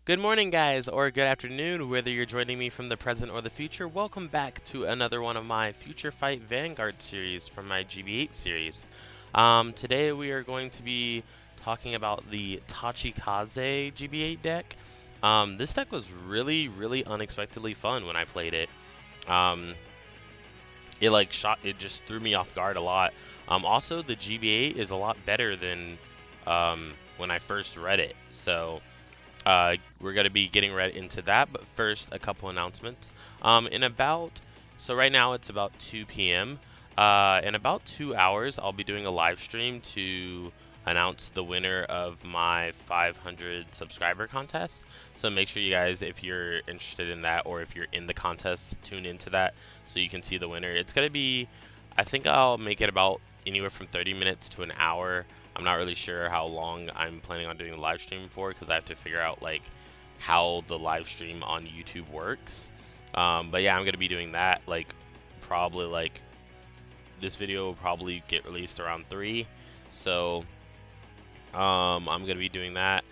Good morning, guys, or good afternoon, whether you're joining me from the present or the future. Welcome back to another one of my FutureFight Vanguard series from my GB8 series. Today we are going to be talking about the Tachikaze GB8 deck. This deck was really unexpectedly fun when I played it. It just threw me off guard a lot. Also, the GB8 is a lot better than when I first read it. So we're going to be getting right into that, but first, a couple announcements. So right now it's about 2 p.m. In about 2 hours, I'll be doing a live stream to announce the winner of my 500 subscriber contest. So make sure you guys, if you're interested in that or if you're in the contest, tune into that so you can see the winner. It's going to be, I think I'll make it about anywhere from 30 minutes to an hour. I'm not really sure how long I'm planning on doing the live stream for because I have to figure out like how the live stream on YouTube works. But yeah, I'm gonna be doing that. Probably this video will probably get released around 3, so I'm gonna be doing that,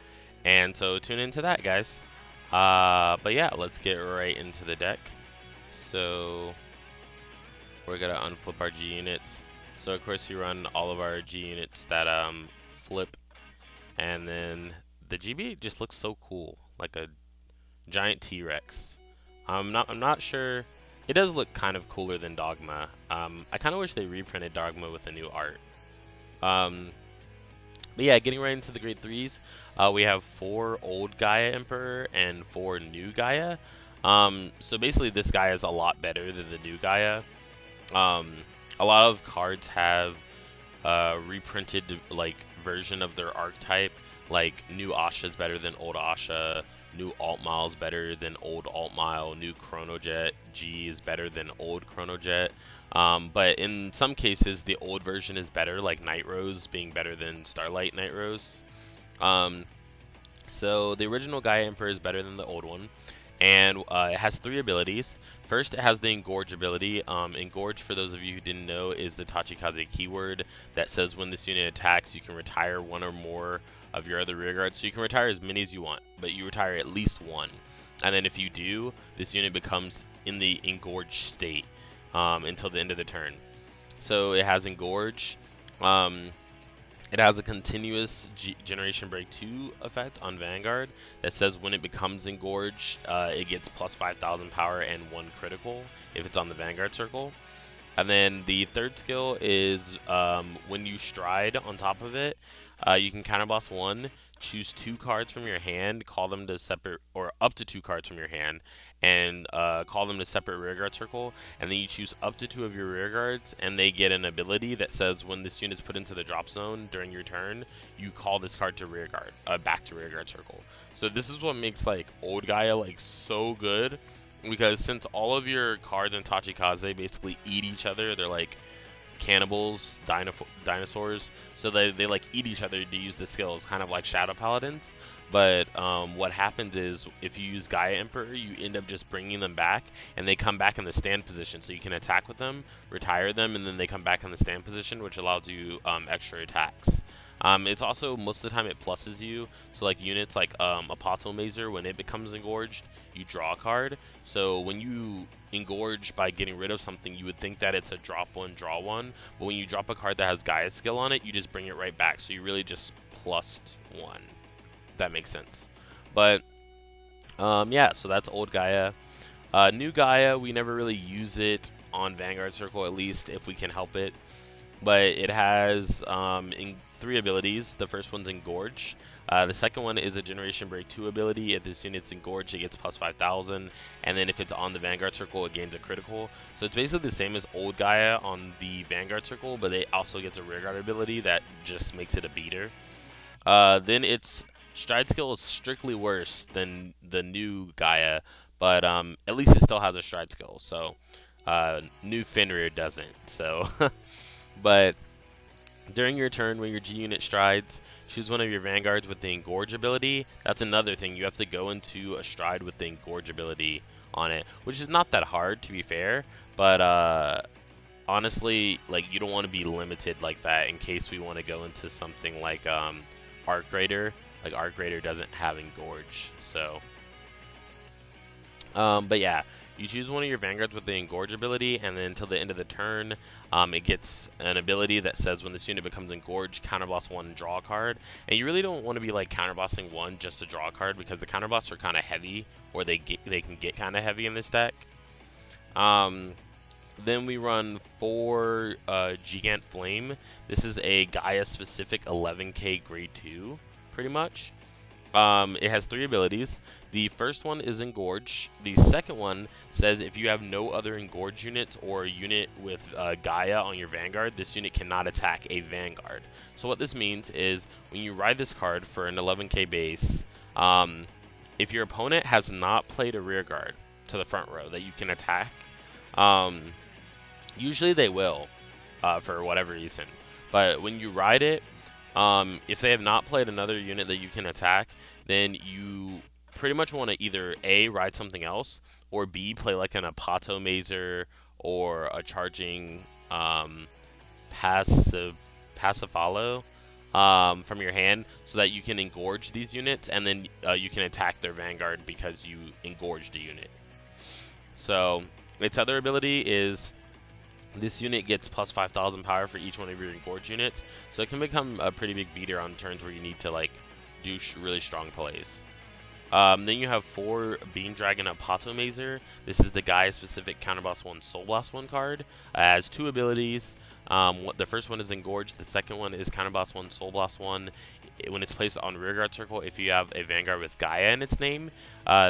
and so tune into that, guys. But yeah, let's get right into the deck. So we're gonna unflip our G units. So of course you run all of our G units that flip, and then the GB8 just looks so cool, like a giant T-Rex. I'm not sure. It does look kind of cooler than Dogma. I kind of wish they reprinted Dogma with a new art. But yeah, getting right into the grade 3s, we have 4 old Gaia Emperor and 4 new Gaia. So basically this Gaia is a lot better than the new Gaia. A lot of cards have reprinted version of their archetype. Like new Asha is better than old Asha, new Altmile is better than old Altmile, new Chronojet G is better than old Chronojet. But in some cases the old version is better, like Night Rose being better than Starlight Night Rose. So the original Gaia Emperor is better than the old one, and it has 3 abilities. First, it has the Engorge ability. Engorge, for those of you who didn't know, is the Tachikaze keyword that says when this unit attacks, you can retire 1 or more of your other rear guards. So you can retire as many as you want, but you retire at least 1. And then if you do, this unit becomes in the Engorge state until the end of the turn. So it has Engorge. It has a continuous Generation Break 2 effect on Vanguard that says when it becomes Engorged, it gets plus 5,000 power and 1 critical if it's on the Vanguard circle. And then the third skill is when you stride on top of it, you can counterblast 1, choose 2 cards from your hand, call them to separate, or up to 2 cards from your hand, and call them to separate rearguard circle, and then you choose up to 2 of your rearguards, and they get an ability that says when this unit is put into the drop zone during your turn, you call this card to rearguard, back to rearguard circle. So this is what makes like old Gaia like so good, because since all of your cards in Tachikaze basically eat each other, they're like cannibals, dinosaurs, so they like eat each other to use the skills, kind of like Shadow Paladins. But what happens is if you use Gaia Emperor, you end up just bringing them back, and they come back in the stand position, so you can attack with them, retire them, and then they come back in the stand position, which allows you extra attacks. It's also, most of the time, it pluses you. So like units like Apostle Mazer, when it becomes engorged, you draw a card. So when you engorge by getting rid of something, you would think that it's a drop 1, draw 1. But when you drop a card that has Gaia skill on it, you just bring it right back. So you really just plus 1. That makes sense. But yeah, so that's old Gaia. New Gaia, we never really use it on Vanguard Circle, at least if we can help it. But it has 3 abilities. The first one's Engorge. The second one is a Generation Break 2 ability. If this unit's Engorged, it gets plus 5,000. And then if it's on the Vanguard Circle, it gains a critical. So it's basically the same as old Gaia on the Vanguard Circle, but it also gets a rearguard ability that just makes it a beater. Then its stride skill is strictly worse than the new Gaia, but at least it still has a stride skill. So new Fenrir doesn't. So, but during your turn, when your G unit strides, choose one of your vanguards with the Engorge ability. That's another thing. You have to go into a stride with the Engorge ability on it, which is not that hard, to be fair. But honestly, like, you don't want to be limited like that in case we want to go into something like Arc Raider, like ARG Raider doesn't have Engorge. So, but yeah, you choose one of your Vanguards with the Engorge ability, and then until the end of the turn, it gets an ability that says when this unit becomes Engorged, counterblast 1, draw a card. And you really don't want to be like counterbossing 1 just to draw a card, because the counterblasts are kind of heavy, or they can get kind of heavy in this deck. Then we run 4 Gigant Flame. This is a Gaia specific 11k grade 2, pretty much. It has 3 abilities. The first one is Engorge. The second one says if you have no other Engorge units or a unit with Gaia on your Vanguard, this unit cannot attack a Vanguard. So what this means is when you ride this card for an 11k base, if your opponent has not played a rear guard to the front row that you can attack, usually they will, for whatever reason. But when you ride it, if they have not played another unit that you can attack, then you pretty much want to either A, ride something else, or B, play like an Apato Mazer or a charging Pacifalo from your hand, so that you can engorge these units, and then you can attack their Vanguard because you engorged a unit. So its other ability is this unit gets plus 5,000 power for each one of your engorged units, so it can become a pretty big beater on turns where you need to like do really strong plays. Then you have 4 Beam Dragon Apato Mazer. This is the Gaia specific Counterblast 1 Soul Blast 1 card. It has 2 abilities. The first one is Engorge. The second one is Counterblast 1 Soul Blast 1. When it's placed on Rearguard Circle, if you have a Vanguard with Gaia in its name,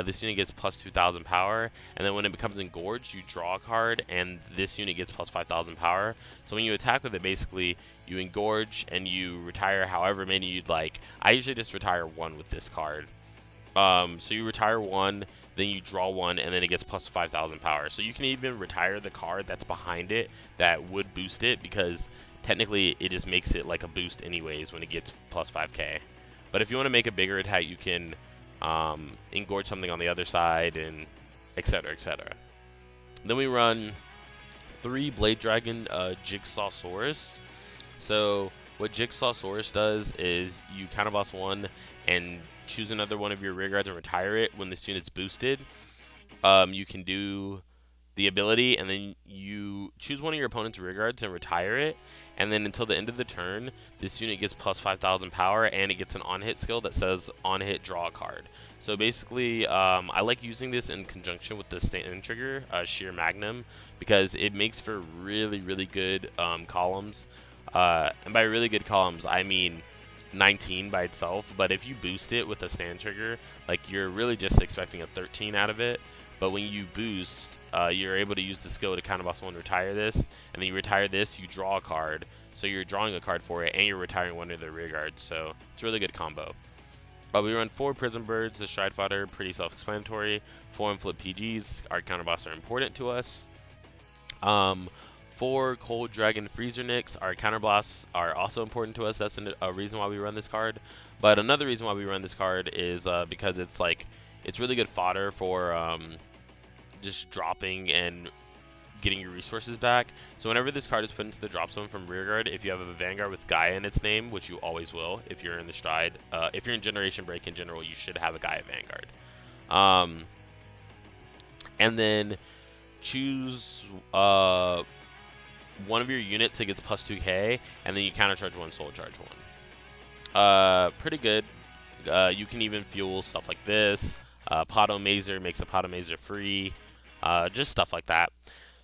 this unit gets plus 2,000 power. And then when it becomes Engorged, you draw a card, and this unit gets plus 5,000 power. So when you attack with it, basically, you Engorge and you retire however many you'd like. I usually just retire 1 with this card. So you retire 1, then you draw 1, and then it gets plus 5,000 power. So you can even retire the card that's behind it that would boost it, because technically it just makes it like a boost anyways when it gets plus 5k. But if you want to make a bigger attack, you can engorge something on the other side, and etc, etc. Then we run 3 Blade Dragon Jigsawsaurus. So what Jigsawsaurus does is you counterboss 1 and choose another one of your rear guards and retire it when this unit's boosted. You can do the ability, and then you choose one of your opponent's rear guards and retire it, and then until the end of the turn, this unit gets plus 5,000 power, and it gets an on-hit skill that says on-hit draw a card. So basically, I like using this in conjunction with the stand trigger, Sheer Magnum, because it makes for really, really good columns. And by really good columns, I mean 19 by itself, but if you boost it with a stand trigger, like, you're really just expecting a 13 out of it. But when you boost, you're able to use the skill to counterboss 1, retire this, and then you retire this, you draw a card, so you're drawing a card for it, and you're retiring one of the rear guards, so it's a really good combo. We run 4 Prison Birds, the Stride Fighter, pretty self-explanatory. 4 Flip PGs, our counterboss are important to us. 4 Cold Dragon Freezer Nicks, our counterblasts are also important to us. That's a reason why we run this card. But another reason why we run this card is because it's really good fodder for just dropping and getting your resources back. So whenever this card is put into the drop zone from Rearguard, if you have a Vanguard with Gaia in its name, which you always will if you're in the Stride, if you're in Generation Break in general, you should have a Gaia Vanguard. And then choose one of your units that gets plus 2k, and then you countercharge 1, soul charge 1. Pretty good. You can even fuel stuff like this. Pato Mazer makes a Pato Mazer free. Just stuff like that.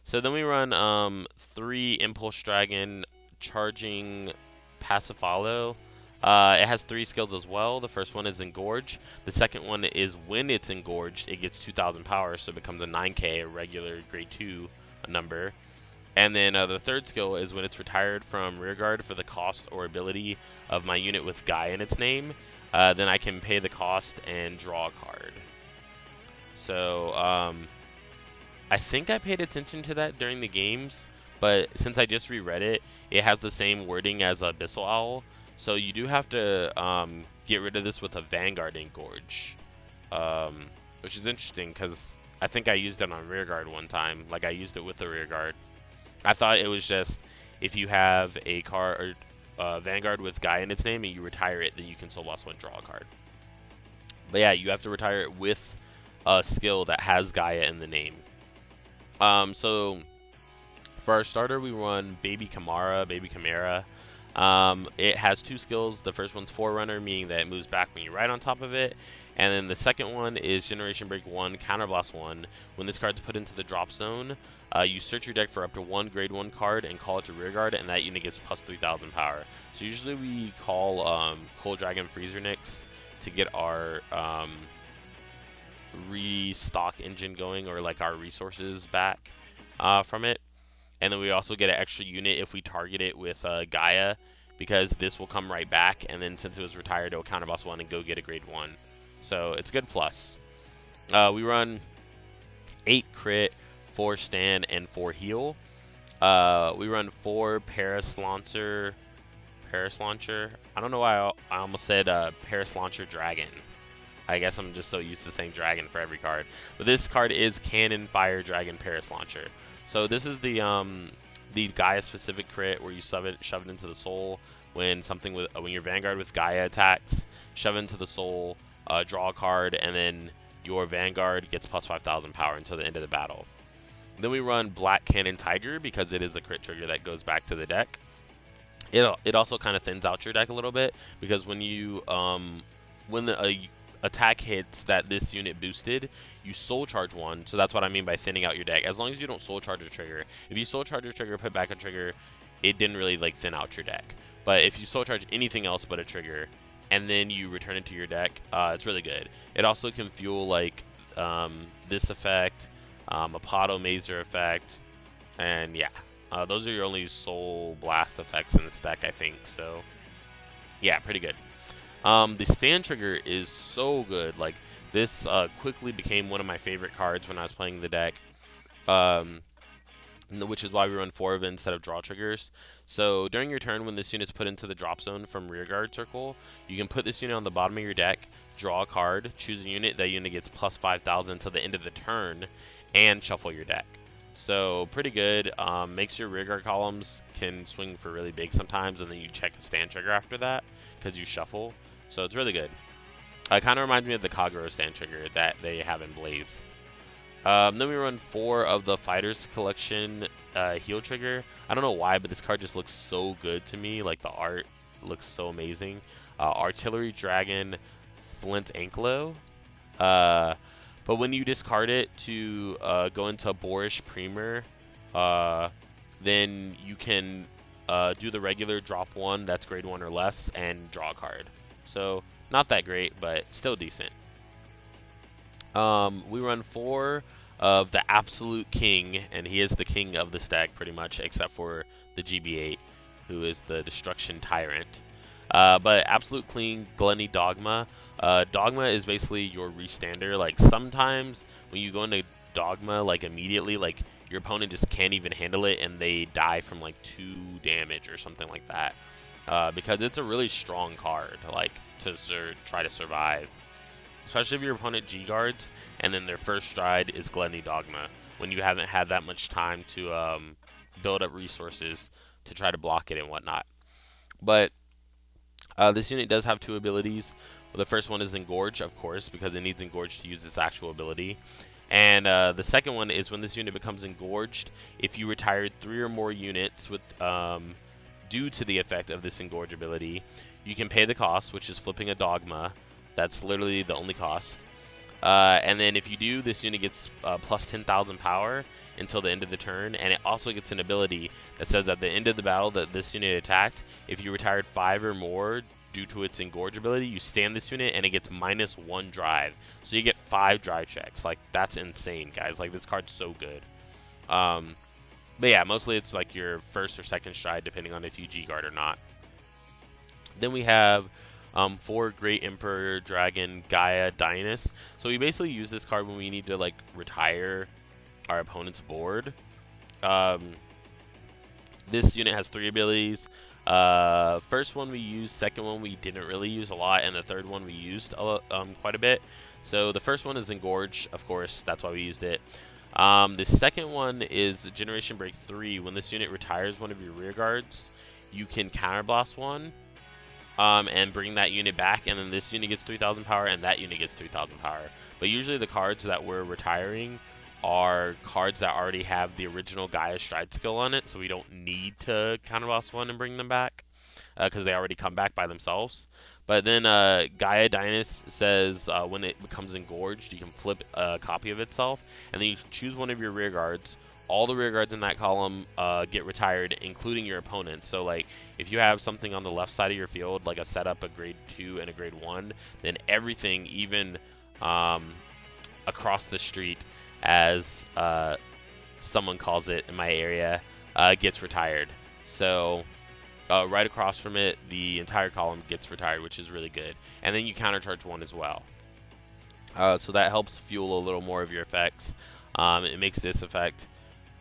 So then we run 3 Impulse Dragon charging Pacifalo. It has 3 skills as well. The first one is Engorge. The second one is when it's engorged, it gets 2,000 power, so it becomes a 9k, a regular grade 2 number. And then the third skill is when it's retired from Rearguard for the cost or ability of my unit with Gaia in its name, then I can pay the cost and draw a card. So I think I paid attention to that during the games, but since I just reread it, it has the same wording as Abyssal Owl. So you do have to get rid of this with a Vanguard Engorge, which is interesting because I think I used it on Rearguard one time. Like, I used it with the Rearguard. I thought it was just if you have a card, or Vanguard with Gaia in its name and you retire it, then you can Soul Blast 1, draw a card. But yeah, you have to retire it with a skill that has Gaia in the name. So for our starter, we run Baby Chimera. It has 2 skills. The first one's Forerunner, meaning that it moves back when you ride on top of it. And then the second one is Generation Break 1, Counterblast 1. When this card's put into the drop zone, you search your deck for up to 1 Grade 1 card and call it to rearguard, and that unit gets plus 3,000 power. So usually we call Cold Dragon Freezer Nix to get our restock engine going, or like our resources back from it. And then we also get an extra unit if we target it with Gaia, because this will come right back, and then since it was retired, it'll counterboss 1 and go get a Grade 1. So it's a good plus. We run 8 crit, 4 stand, and 4 heal. We run 4 Paris Launcher. I don't know why I almost said Paris Launcher Dragon. I guess I'm just so used to saying Dragon for every card. But this card is Cannon Fire Dragon Paris Launcher. So this is the Gaia specific crit where you shove it into the soul when your Vanguard with Gaia attacks. Shove it into the soul, draw a card, and then your Vanguard gets plus 5,000 power until the end of the battle. Then we run Black Cannon Tiger because it is a crit trigger that goes back to the deck. It also kind of thins out your deck a little bit, because when you when the attack hits that this unit boosted, you soul charge 1. So that's what I mean by thinning out your deck. As long as you don't soul charge a trigger. If you soul charge a trigger, put back a trigger, it didn't really like thin out your deck. But if you soul charge anything else but a trigger, and then you return it to your deck, it's really good. It also can fuel like this effect, Apado Mazer effect, and yeah, those are your only soul blast effects in this deck, I think. So yeah, pretty good. The stand trigger is so good. Like this quickly became one of my favorite cards when I was playing the deck, which is why we run 4 of it instead of draw triggers. So during your turn, when this unit is put into the drop zone from rearguard circle, you can put this unit on the bottom of your deck, draw a card, choose a unit. That unit gets plus 5,000 until the end of the turn, and shuffle your deck. So pretty good. Makes your rearguard columns can swing for really big sometimes, and then you check a stand trigger after that because you shuffle. So it's really good. It kind of reminds me of the Kagero stand trigger that they have in Blaze. Then we run 4 of the Fighters Collection heal trigger. I don't know why, but this card just looks so good to me. Like the art looks so amazing. Artillery Dragon Flint Anklo. But when you discard it to go into Boorish Premier, then you can do the regular drop 1 that's grade 1 or less and draw a card. So not that great, but still decent. We run 4 of the Absolute King, and he is the king of this deck pretty much, except for the GB8, who is the Destruction Tyrant. But Absolute Clean Glenny Dogma. Dogma is basically your restander. Like sometimes when you go into Dogma, like immediately, like your opponent just can't even handle it, and they die from like 2 damage or something like that. Because it's a really strong card, like to try to survive. Especially if your opponent G-guards, and then their first stride is Glenny Dogma, when you haven't had that much time to build up resources to try to block it and whatnot. But this unit does have 2 abilities. Well, the first one is Engorge, of course, because it needs Engorge to use its actual ability. And the second one is when this unit becomes engorged, if you retired 3 or more units with due to the effect of this Engorge ability, you can pay the cost, which is flipping a Dogma. That's literally the only cost. And then if you do, this unit gets plus 10,000 power until the end of the turn. And it also gets an ability that says at the end of the battle that this unit attacked, if you retired 5 or more due to its Engorge ability, you stand this unit and it gets -1 drive. So you get 5 drive checks. Like, that's insane, guys. Like, this card's so good. But yeah, mostly it's like your first or second stride, depending on if you G-guard or not. Then we have 4 Great Emperor Dragon Gaia Dynast. So we basically use this card when we need to like retire our opponent's board. This unit has 3 abilities. First one we used, second one we didn't really use a lot, and the third one we used quite a bit. So the first one is Engorge, of course, that's why we used it. The second one is Generation Break 3. When this unit retires one of your rear guards, you can counterblast one and bring that unit back, and then this unit gets 3,000 power and that unit gets 3,000 power. But usually the cards that we're retiring are cards that already have the original Gaia Stride skill on it, so we don't need to counterblast one and bring them back because they already come back by themselves. But then Gaia Dynast says when it becomes engorged, you can flip a copy of itself, and then you choose one of your rear guards. All the rear guards in that column get retired, including your opponent. So, like, if you have something on the left side of your field, like a setup, a grade 2 and a grade 1, then everything, even across the street, as someone calls it in my area, gets retired. So right across from it, the entire column gets retired, which is really good. And then you countercharge one as well. So that helps fuel a little more of your effects. It makes this effect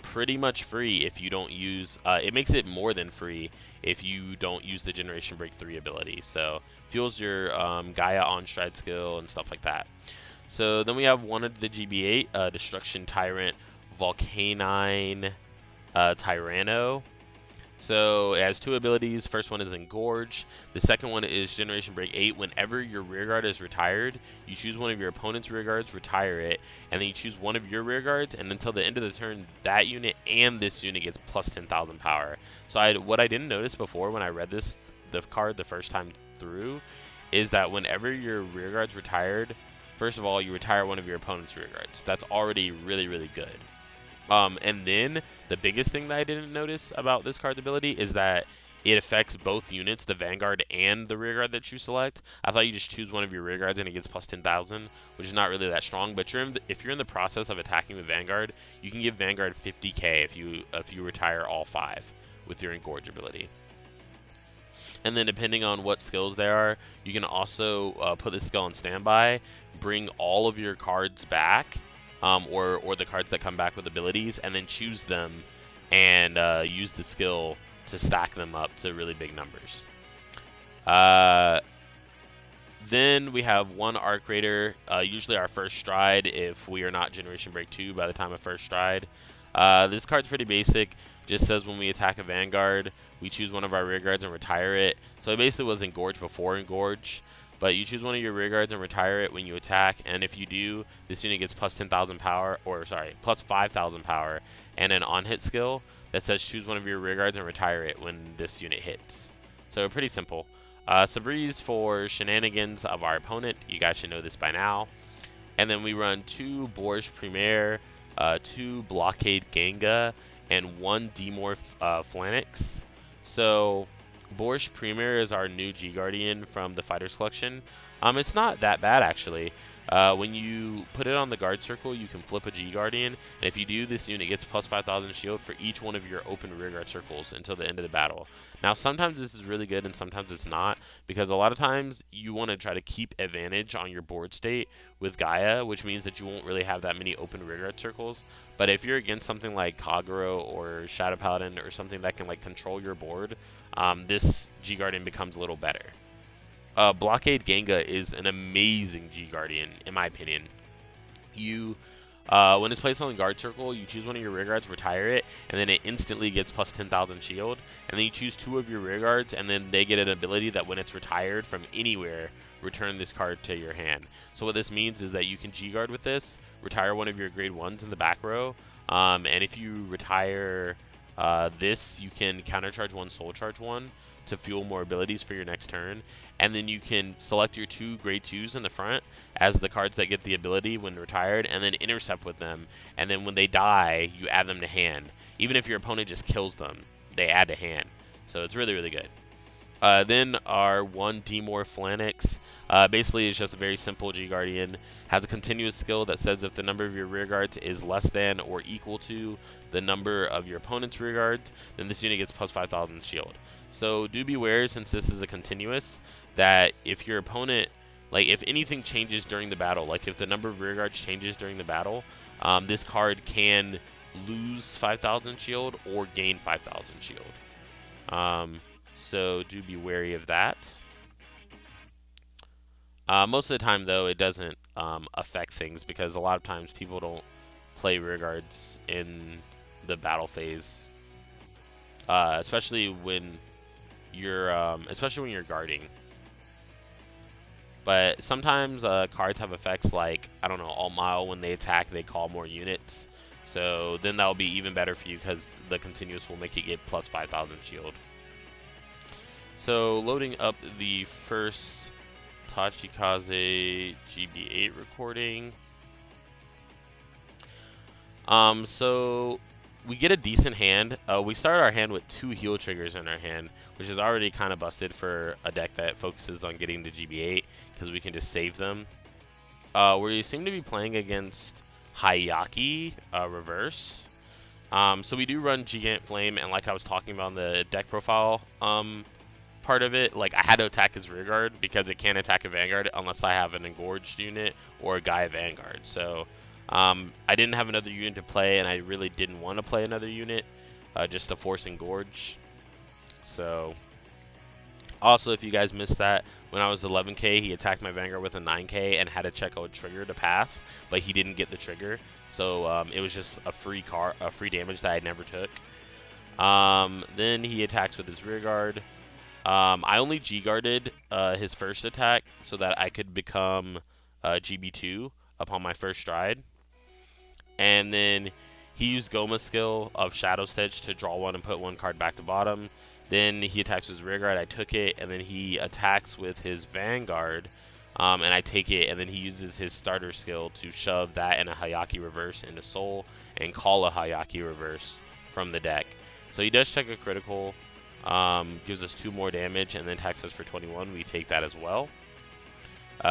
pretty much free if you don't use, it makes it more than free if you don't use the Generation Break 3 ability. So fuels your Gaia on stride skill and stuff like that. So then we have one of the GB8, Destruction Tyrant Volcanine Tyranno. So it has two abilities. First one is Engorge. The second one is Generation Break 8. Whenever your rear guard is retired, you choose one of your opponent's rear guards, retire it, and then you choose one of your rear guards, and until the end of the turn, that unit and this unit gets plus 10,000 power. So what I didn't notice before when I read the card the first time through, is that whenever your rear guard's retired, first of all, you retire one of your opponent's rear guards. That's already really, really good. And then the biggest thing that I didn't notice about this card's ability is that it affects both units, the Vanguard and the rear guard that you select. I thought you just choose one of your rear guards and it gets plus 10,000, which is not really that strong. But if you're in the process of attacking with Vanguard, you can give Vanguard 50k if you retire all 5 with your Engorge ability. And then depending on what skills there are, you can also put this skill on standby, bring all of your cards back, or the cards that come back with abilities, and then choose them and use the skill to stack them up to really big numbers. Then we have one Arc Raider, usually our first stride if we are not Generation Break 2 by the time of first stride. This card's pretty basic. Just says when we attack a Vanguard, we choose one of our rear guards and retire it. So it basically was Engorge before Engorge. But you choose one of your rear guards and retire it when you attack, and if you do, this unit gets plus 10,000 power, or sorry, plus 5,000 power, and an on-hit skill that says choose one of your rear guards and retire it when this unit hits. So pretty simple. Sabreeze for shenanigans of our opponent. You guys should know this by now. And then we run 2 Bourge Premier, 2 Blockade Ganga, and 1 Demorph Phalanx. So Bourge Premier is our new G-Guardian from the Fighters Collection. It's not that bad, actually. When you put it on the guard circle, you can flip a G-Guardian, and if you do, this unit gets plus 5,000 shield for each one of your open rear guard circles until the end of the battle. Now, sometimes this is really good, and sometimes it's not, because a lot of times you want to try to keep advantage on your board state with Gaia, which means that you won't really have that many open rear guard circles. But if you're against something like Kagero or Shadow Paladin or something that can like control your board, this G-Guardian becomes a little better. Blockade Ganga is an amazing G-Guardian, in my opinion. When it's placed on the guard circle, you choose one of your rear guards, retire it, and then it instantly gets plus 10,000 shield. And then you choose 2 of your rear guards, and then they get an ability that when it's retired from anywhere, return this card to your hand. So what this means is that you can G-Guard with this, retire one of your grade 1s in the back row, and if you retire this, you can countercharge 1, soul charge 1 to fuel more abilities for your next turn, and then you can select your 2 grade 2s in the front as the cards that get the ability when retired, and then intercept with them, and then when they die, you add them to hand. Even if your opponent just kills them, they add to hand. So it's really, really good. Then our 1 Demorph Phalanx, basically is just a very simple G-Guardian, has a continuous skill that says if the number of your rear guards is less than or equal to the number of your opponent's rear guards, then this unit gets plus 5,000 shield. So do beware, since this is a continuous, that if your opponent, like if anything changes during the battle, like if the number of rear guards changes during the battle, this card can lose 5,000 shield or gain 5,000 shield. So do be wary of that. Most of the time, though, it doesn't affect things because a lot of times people don't play rear guards in the battle phase, especially when you're especially when you're guarding. But sometimes cards have effects like, I don't know, Alt Mile, when they attack, they call more units. So then that'll be even better for you because the continuous will make it get plus 5,000 shield. So loading up the first Tachikaze GB8 recording. So we get a decent hand. We start our hand with 2 heal triggers in our hand, which is already kind of busted for a deck that focuses on getting the GB8 because we can just save them. We seem to be playing against Hayaki reverse. So we do run Gigant Flame, and like I was talking about in the deck profile part of it, like I had to attack his rear guard because it can't attack a Vanguard unless I have an Engorged unit or a Gaia Vanguard. So I didn't have another unit to play, and I really didn't want to play another unit just to force Engorge. So also, if you guys missed that, when I was 11k, he attacked my Vanguard with a 9k and had to check a trigger to pass, but he didn't get the trigger. So it was just a free damage that I never took. Then he attacks with his rear guard. I only G-guarded his first attack so that I could become GB2 upon my first stride. And then he used Goma's skill of Shadow Stitch to draw 1 and put 1 card back to bottom. Then he attacks with his rear guard, I took it, and then he attacks with his Vanguard, and I take it, and then he uses his starter skill to shove that and a Hayaki reverse into Soul and call a Hayaki reverse from the deck. So he does check a critical, gives us 2 more damage, and then attacks us for 21. We take that as well.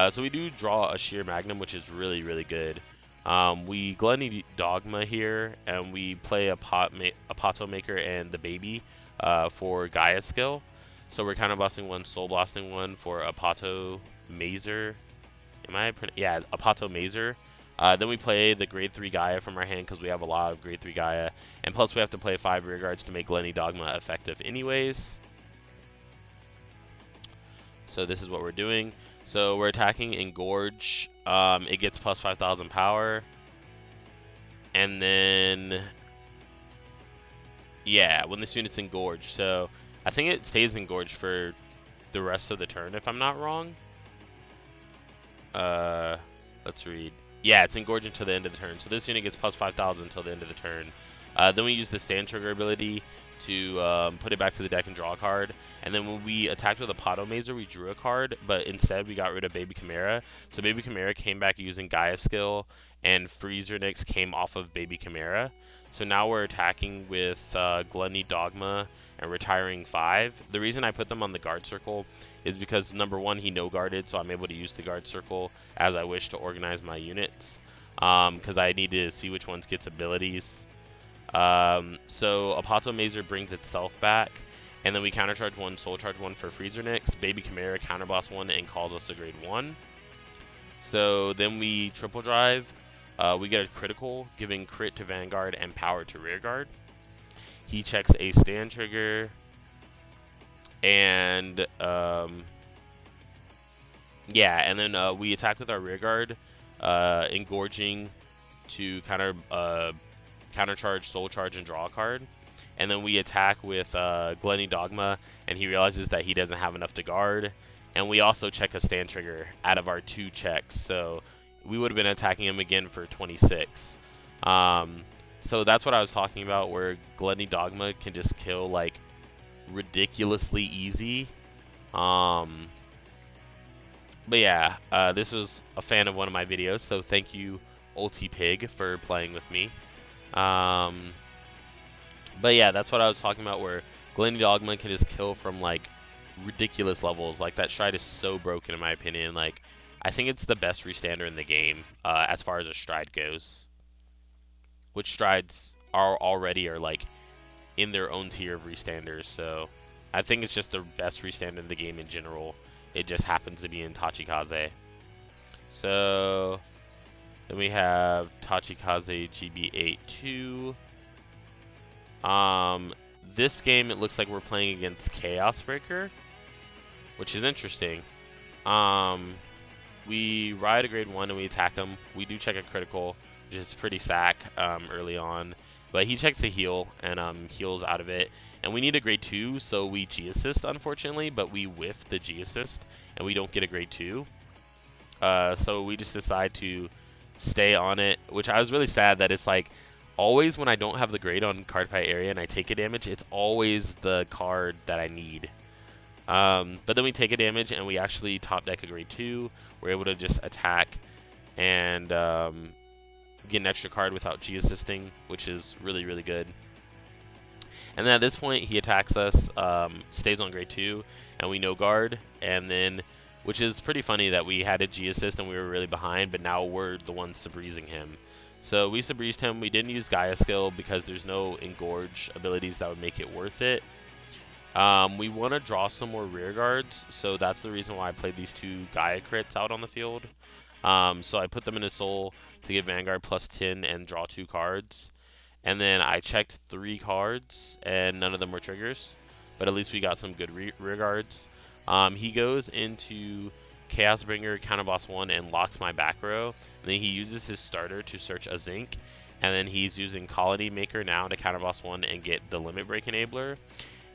So we do draw a Sheer Magnum, which is really, really good. We Gluttony Dogma here, and we play a Pato Maker and the Baby for Gaia skill. So we're kind of blasting 1, soul blasting 1 for a Pato Mazer. Yeah, a Pato Mazer. Then we play the grade 3 Gaia from our hand because we have a lot of grade 3 Gaia. And plus we have to play 5 rear guards to make Gluttony Dogma effective anyways. So this is what we're doing. So we're attacking Engorge. It gets plus 5,000 power. And then, yeah, when this unit's Engorged. So I think it stays Engorged for the rest of the turn, if I'm not wrong. Let's read. Yeah, it's Engorged until the end of the turn. So this unit gets plus 5,000 until the end of the turn. Then we use the stand trigger ability to put it back to the deck and draw a card. And then when we attacked with a Pato Mazer, we drew a card, but instead we got rid of Baby Chimera. So Baby Chimera came back using Gaia skill, and Freezer Nix came off of Baby Chimera. So now we're attacking with Gluttony Dogma and retiring 5. The reason I put them on the guard circle is because number 1, he no guarded, so I'm able to use the guard circle as I wish to organize my units, because I need to see which ones gets abilities. So a Pato Mazer brings itself back, and then we countercharge 1, soul charge 1 for Freezer Nix, Baby Chimera counterblast 1 and calls us a grade 1. So then we triple drive, we get a critical, giving crit to Vanguard and power to rear guard. He checks a stand trigger, and yeah, and then we attack with our rear guard, engorging to countercharge, soul charge, and draw a card. And then we attack with Gluttony Dogma, and he realizes that he doesn't have enough to guard. And we also check a stand trigger out of our 2 checks, so we would have been attacking him again for 26. So that's what I was talking about, where Gluttony Dogma can just kill like ridiculously easy. But yeah, this was a fan of one of my videos, so thank you UltiPig for playing with me. But yeah, that's what I was talking about, where Gluttony Dogma can just kill from like ridiculous levels. Like that stride is so broken in my opinion. Like I think it's the best restander in the game as far as a stride goes. Which strides are like in their own tier of restanders, so I think it's just the best restander in the game in general. It just happens to be in Tachikaze. So then we have Tachikaze GB8 2. This game, it looks like we're playing against Chaos Breaker, which is interesting. We we ride a grade 1 and we attack him. We do check a critical, which is pretty sack early on. But he checks a heal and heals out of it. And we need a grade 2, so we G-assist, unfortunately, but we whiff the G-assist, and we don't get a grade 2. So we just decide to stay on it, which I was really sad that it's like, always when I don't have the grade on Cardfight area and I take a damage, it's always the card that I need. But then we take a damage and we actually top deck a grade 2. We're able to just attack and get an extra card without G-assisting, which is really, really good. And then at this point, he attacks us, stays on grade 2, and we no guard. And then, which is pretty funny that we had a G-assist and we were really behind, but now we're the ones Sabreezing him. So we Sabreezed him. We didn't use Gaia skill because there's no Engorge abilities that would make it worth it. We want to draw some more rear guards, so that's the reason why I played these 2 Gaia crits out on the field. So I put them in a soul to get Vanguard plus 10 and draw 2 cards. And then I checked 3 cards, and none of them were triggers. But at least we got some good rear guards. He goes into Chaos Bringer, Counterboss 1, and locks my back row. And then he uses his starter to search a Zinc. And then he's using Colony Maker now to Counterboss 1 and get the Limit Break Enabler.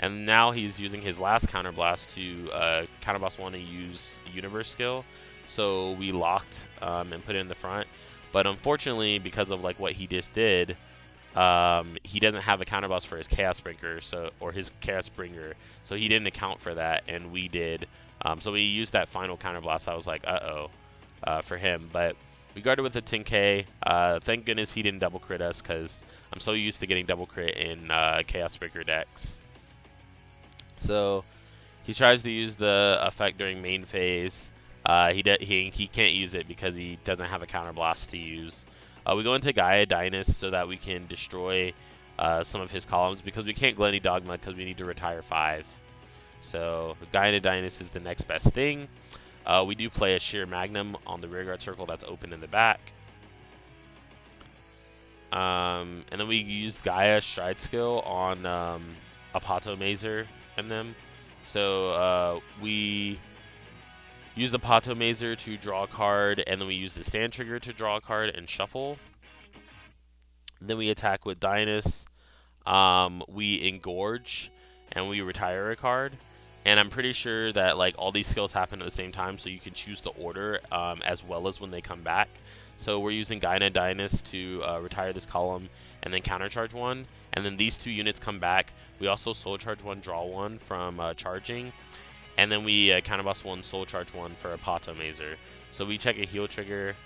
And now he's using his last Counterblast to Counterboss 1 and use Universe skill. So we locked and put it in the front. But unfortunately, because of like what he just did, he doesn't have a counterboss for his Chaos Bringer, or his Chaos Bringer, so he didn't account for that, and we did. So we used that final counterblast. I was like, for him. But we guarded with a 10k. Thank goodness he didn't double crit us, because I'm so used to getting double crit in Chaos Bringer decks. So he tries to use the effect during main phase. He can't use it because he doesn't have a counterblast to use. We go into Gaia Dynast so that we can destroy some of his columns, because we can't Glenny Dogma because we need to retire 5. So Gaia Dynast is the next best thing. We do play a Sheer Magnum on the rearguard circle that's open in the back. And then we use Gaia Stride skill on Apato Mazer and them. So we use the Pato Mazer to draw a card, and then we use the stand trigger to draw a card and shuffle. Then we attack with Dynast. We Engorge, and we retire a card. And I'm pretty sure that like all these skills happen at the same time, so you can choose the order as well as when they come back. So we're using Gaia Dynast to retire this column and then countercharge 1. And then these 2 units come back. We also soul charge 1, draw 1 from charging. And then we counterboss 1, soul charge 1 for a Pato Mazer. So we check a heal trigger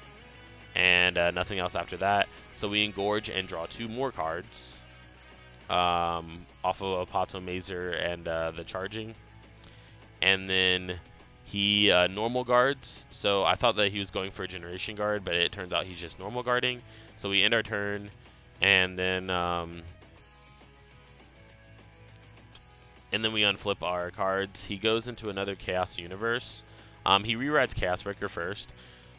and nothing else after that. So we Engorge and draw 2 more cards off of a Pato Mazer and the charging. And then he normal guards. So I thought that he was going for a generation guard, but it turns out he's just normal guarding. So we end our turn, and then we unflip our cards. He goes into another Chaos Universe. He rewrites Chaos Breaker first.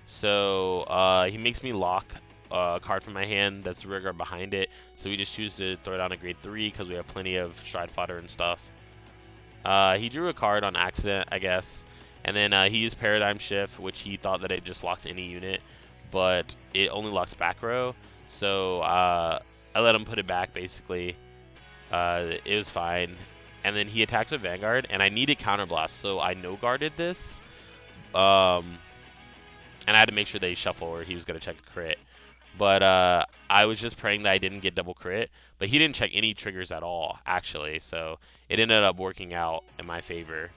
So he makes me lock a card from my hand that's the rear guard behind it. So we just choose to throw it on a grade 3 because we have plenty of stride fodder and stuff. He drew a card on accident, I guess. And then he used Paradigm Shift, which he thought that it just locks any unit. But it only locks back row. So I let him put it back, basically. It was fine. And then he attacks with Vanguard, and I needed Counterblast, so I no-guarded this. And I had to make sure that he shuffle or he was going to check a crit. But I was just praying that I didn't get double crit. But he didn't check any triggers at all, actually. So it ended up working out in my favor.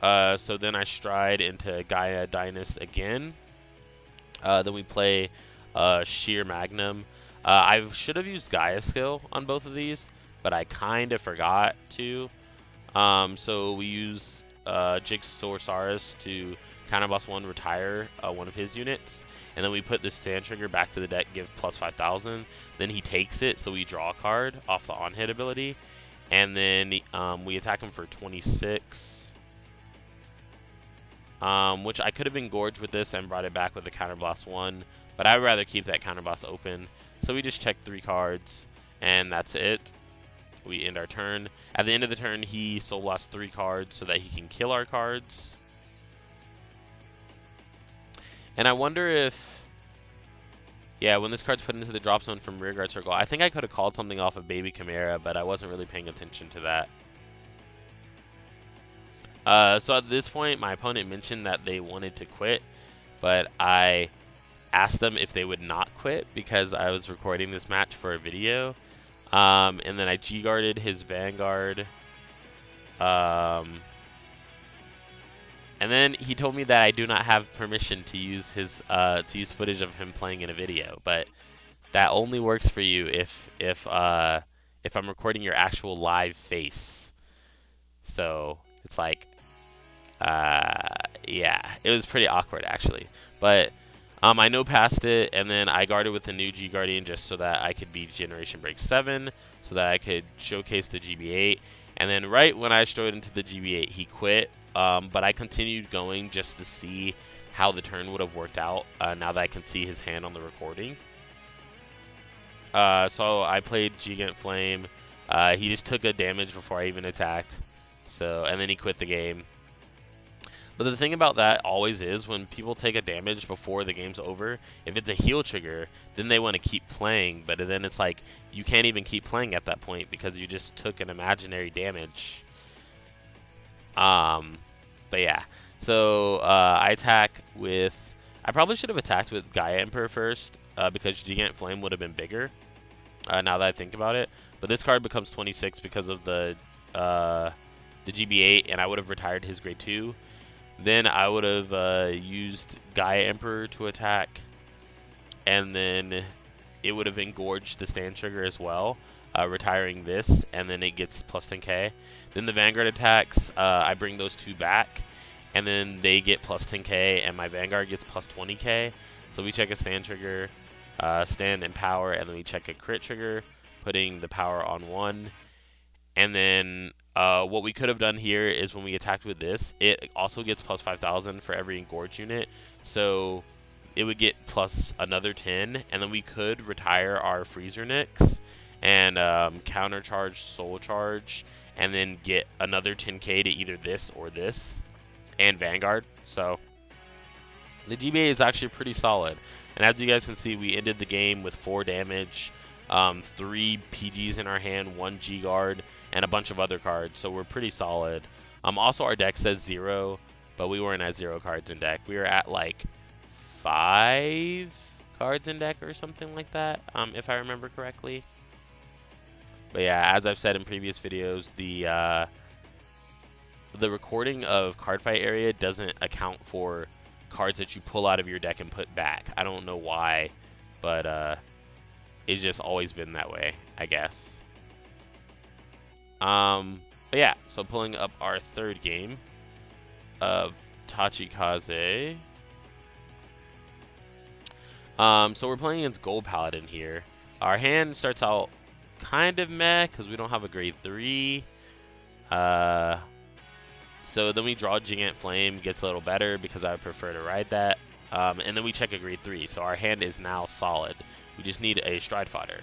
So then I stride into Gaia Dynast again. Then we play Sheer Magnum. I should have used Gaia skill on both of these, but I kind of forgot to. So we use Jigsaursaurus to counterboss 1, retire one of his units. And then we put the stand trigger back to the deck, give plus 5,000. Then he takes it, so we draw a card off the on-hit ability. And then we attack him for 26. Which I could have engorged with this and brought it back with the counterblast 1. But I'd rather keep that counterblast open. So we just check 3 cards, and that's it. We end our turn. At the end of the turn, he soul blasts 3 cards so that he can kill our cards. And I wonder if, yeah, when this card's put into the drop zone from Rearguard Circle, I think I could have called something off of Baby Chimera, but I wasn't really paying attention to that. So at this point, my opponent mentioned that they wanted to quit, but I asked them if they would not quit because I was recording this match for a video. And then I G-guarded his Vanguard. And then he told me that I do not have permission to use his footage of him playing in a video, but that only works for you if I'm recording your actual live face. So it's like, yeah, it was pretty awkward actually. But I know past it, and then I guarded with the new G Guardian just so that I could be Generation Break 7, so that I could showcase the GB8. And then right when I strode into the GB8, he quit. But I continued going just to see how the turn would have worked out now that I can see his hand on the recording. So I played Gigant Flame. He just took a damage before I even attacked. And then he quit the game. But the thing about that always is when people take a damage before the game's over, if it's a heal trigger, then they want to keep playing. But then it's like you can't even keep playing at that point because you just took an imaginary damage. But yeah, so I attack with. I probably should have attacked with Gaia Emperor first because Gigant Flame would have been bigger. Now that I think about it, but this card becomes 26 because of the GB8, and I would have retired his grade 2. Then I would have used Gaia Emperor to attack, and then it would have engorged the stand trigger as well, retiring this, and then it gets plus 10k. Then the Vanguard attacks, I bring those two back, and then they get plus 10k, and my Vanguard gets plus 20k. So we check a stand trigger, stand and power, and then we check a crit trigger, putting the power on 1. And then what we could have done here is when we attacked with this, it also gets plus 5,000 for every engorge unit. So it would get plus another 10, and then we could retire our Freezer Nicks and countercharge Soul Charge, and then get another 10k to either this or this, and Vanguard. So the GB8 is actually pretty solid. And as you guys can see, we ended the game with 4 damage, 3 PGs in our hand, 1 G guard, and a bunch of other cards. So we're pretty solid. Also, our deck says 0, but we weren't at 0 cards in deck. We were at like 5 cards in deck or something like that, if I remember correctly. But yeah, as I've said in previous videos, the recording of Cardfight area doesn't account for cards that you pull out of your deck and put back. I don't know why, but it's just always been that way, I guess. But yeah, so pulling up our third game of Tachikaze. So we're playing against Gold Paladin here. Our hand starts out kind of meh because we don't have a grade 3. So then we draw Gigant Flame, gets a little better because I would prefer to ride that. And then we check a grade 3, so our hand is now solid. We just need a Stride Fodder.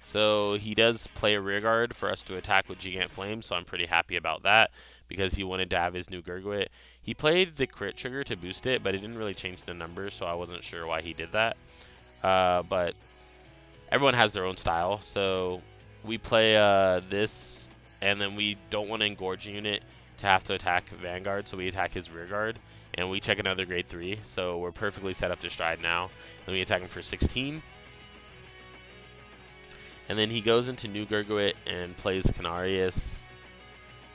So he does play a Rearguard for us to attack with Gigant Flame, so I'm pretty happy about that because he wanted to have his new Gurguit. He played the crit trigger to boost it, but it didn't really change the numbers, so I wasn't sure why he did that. But everyone has their own style, so we play this, and then we don't want to engorge a unit to have to attack Vanguard, so we attack his Rearguard, and we check another grade 3, so we're perfectly set up to stride now. Then we attack him for 16. And then he goes into New Gurguit and plays Canarius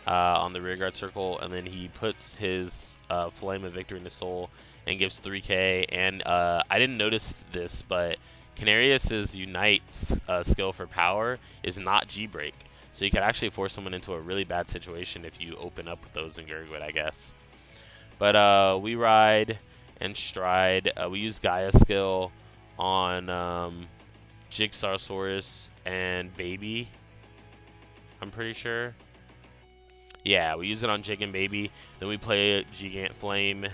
on the Rearguard Circle, and then he puts his Flame of Victory into Soul and gives 3k. And I didn't notice this, but Canarius's Unite's skill for power is not G-Break. So you could actually force someone into a really bad situation if you open up with those in Gurguit, I guess. But we ride and stride. We use Gaia skill on Jigsawsaurus and Baby, I'm pretty sure. Yeah, we use it on Jig and Baby. Then we play Gigant Flame.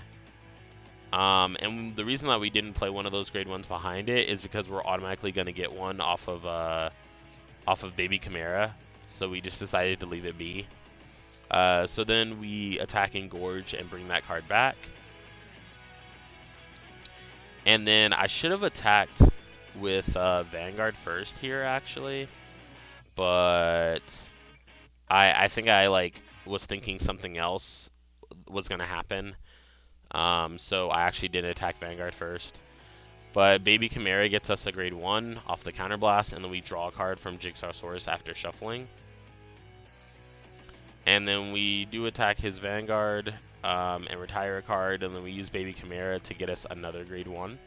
And the reason that we didn't play one of those grade 1s behind it is because we're automatically going to get one off of Baby Chimera. So we just decided to leave it be. So then we attack Engorge and bring that card back. And then I should have attacked with Vanguard first here, actually. But I think I like was thinking something else was going to happen. So I actually did attack Vanguard first. But Baby Chimera gets us a grade 1 off the counterblast, and then we draw a card from Jigsawsaurus after shuffling. And then we do attack his Vanguard and retire a card, and then we use Baby Chimera to get us another grade 1.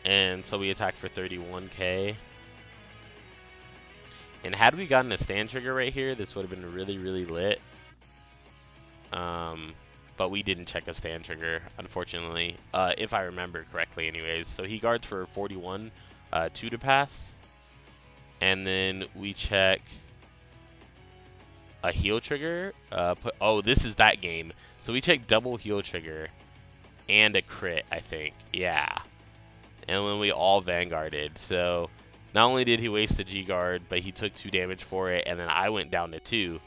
And so we attack for 31k. And had we gotten a stand trigger right here, this would have been really, really lit. But we didn't check a stand trigger, unfortunately, if I remember correctly anyways. So he guards for 41, 2 to pass. And then we check a heal trigger. Oh, this is that game. So we check double heal trigger and a crit, I think. Yeah. And then we all Vanguarded. So not only did he waste the G-Guard, but he took 2 damage for it, and then I went down to 2.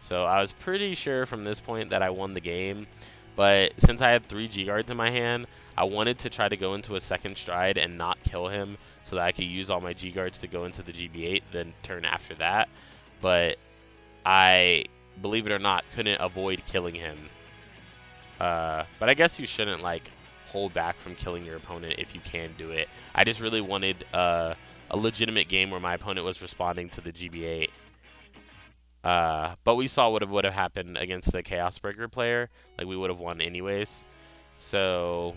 So I was pretty sure from this point that I won the game. But since I had 3 G-Guards in my hand, I wanted to try to go into a second stride and not kill him so that I could use all my G-Guards to go into the GB8 then turn after that. But I, believe it or not, couldn't avoid killing him. But I guess you shouldn't like hold back from killing your opponent if you can do it. I just really wanted a legitimate game where my opponent was responding to the GB8. But we saw what would have happened against the Chaos Breaker player. Like, we would have won anyways. So,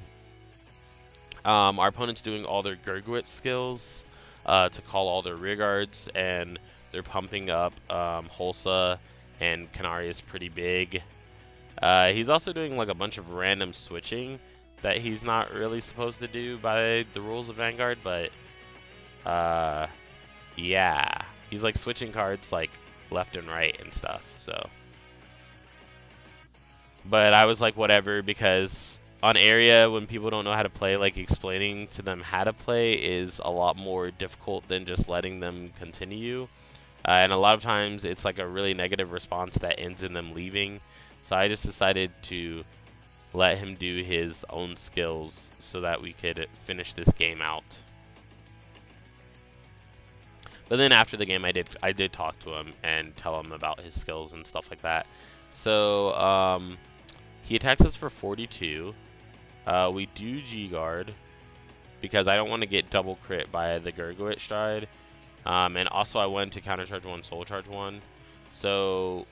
our opponent's doing all their Gurguit skills to call all their rear guards, and they're pumping up Hulsa and Canarius pretty big. He's also doing like a bunch of random switching that he's not really supposed to do by the rules of Vanguard, but yeah, he's like switching cards like left and right and stuff. So, but I was like, whatever, because on area, when people don't know how to play, like explaining to them how to play is a lot more difficult than just letting them continue. And a lot of times it's like a really negative response that ends in them leaving. So I just decided to let him do his own skills so that we could finish this game out. But then after the game, I did talk to him and tell him about his skills and stuff like that. So he attacks us for 42. We do G-Guard because I don't want to get double crit by the Gurguit stride. And also I wanted to countercharge 1, soul charge 1. So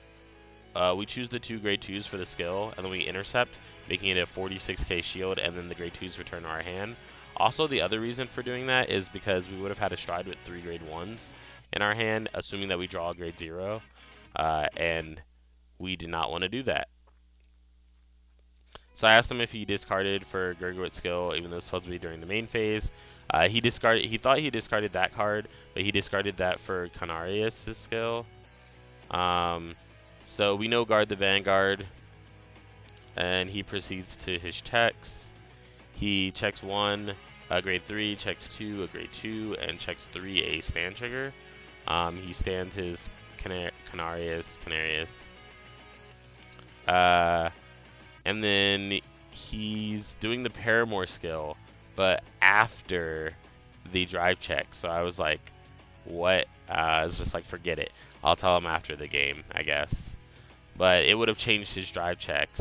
we choose the 2 grade 2s for the skill, and then we intercept, making it a 46k shield, and then the grade 2s return to our hand. Also, the other reason for doing that is because we would have had a stride with 3 grade 1s in our hand, assuming that we draw a grade 0, and we did not want to do that. So I asked him if he discarded for Gurguit skill, even though it's supposed to be during the main phase. He thought he discarded that card, but he discarded that for Canarius' skill. So we no guard the Vanguard, and he proceeds to his checks. He checks 1, a grade 3, checks 2, a grade 2, and checks 3, a stand trigger. He stands his Canarius. And then he's doing the Paramore skill, but after the drive check. So I was like, what? It's just like, forget it. I'll tell him after the game, I guess. But it would have changed his drive checks,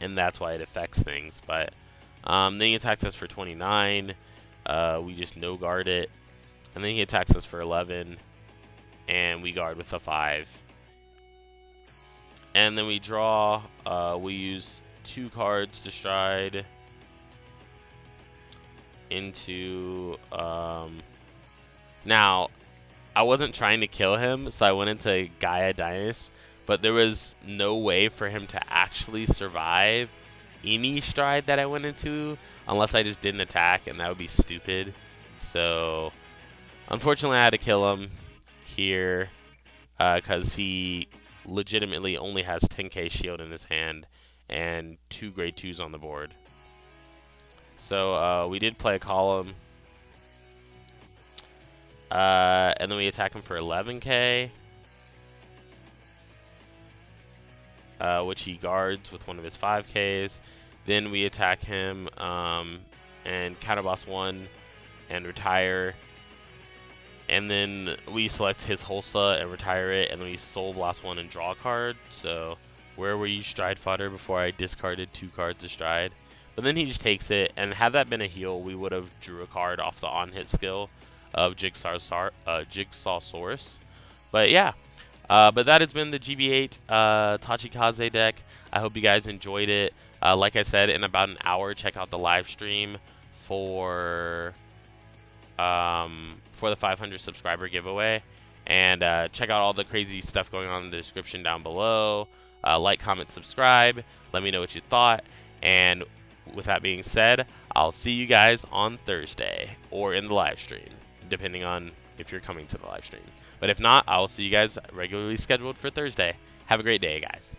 and that's why it affects things. But then he attacks us for 29. We just no guard it, and then he attacks us for 11, and we guard with a 5. And then we draw. We use 2 cards to stride into. Now, I wasn't trying to kill him, so I went into Gaia Engorge, but there was no way for him to actually survive any stride that I went into unless I just didn't attack, and that would be stupid. So, unfortunately, I had to kill him here because he legitimately only has 10k shield in his hand and 2 grade 2s on the board. So we did play a column, and then we attack him for 11k. which he guards with one of his 5Ks. Then we attack him and counter boss 1 and retire. And then we select his Hulsa and retire it, and then we Soul Blast 1 and draw a card. So where were you, Stride Fodder, before I discarded 2 cards of Stride? But then he just takes it, and had that been a heal, we would have drew a card off the on-hit skill of Jigsawsaurus. But yeah, but that has been the GB8 Tachikaze deck. I hope you guys enjoyed it. Like I said, in about an hour, check out the live stream for the 500 subscriber giveaway, and check out all the crazy stuff going on in the description down below. Like, comment, subscribe. Let me know what you thought. And with that being said, I'll see you guys on Thursday or in the live stream, depending on if you're coming to the live stream. But if not, I'll see you guys regularly scheduled for Thursday. Have a great day, guys.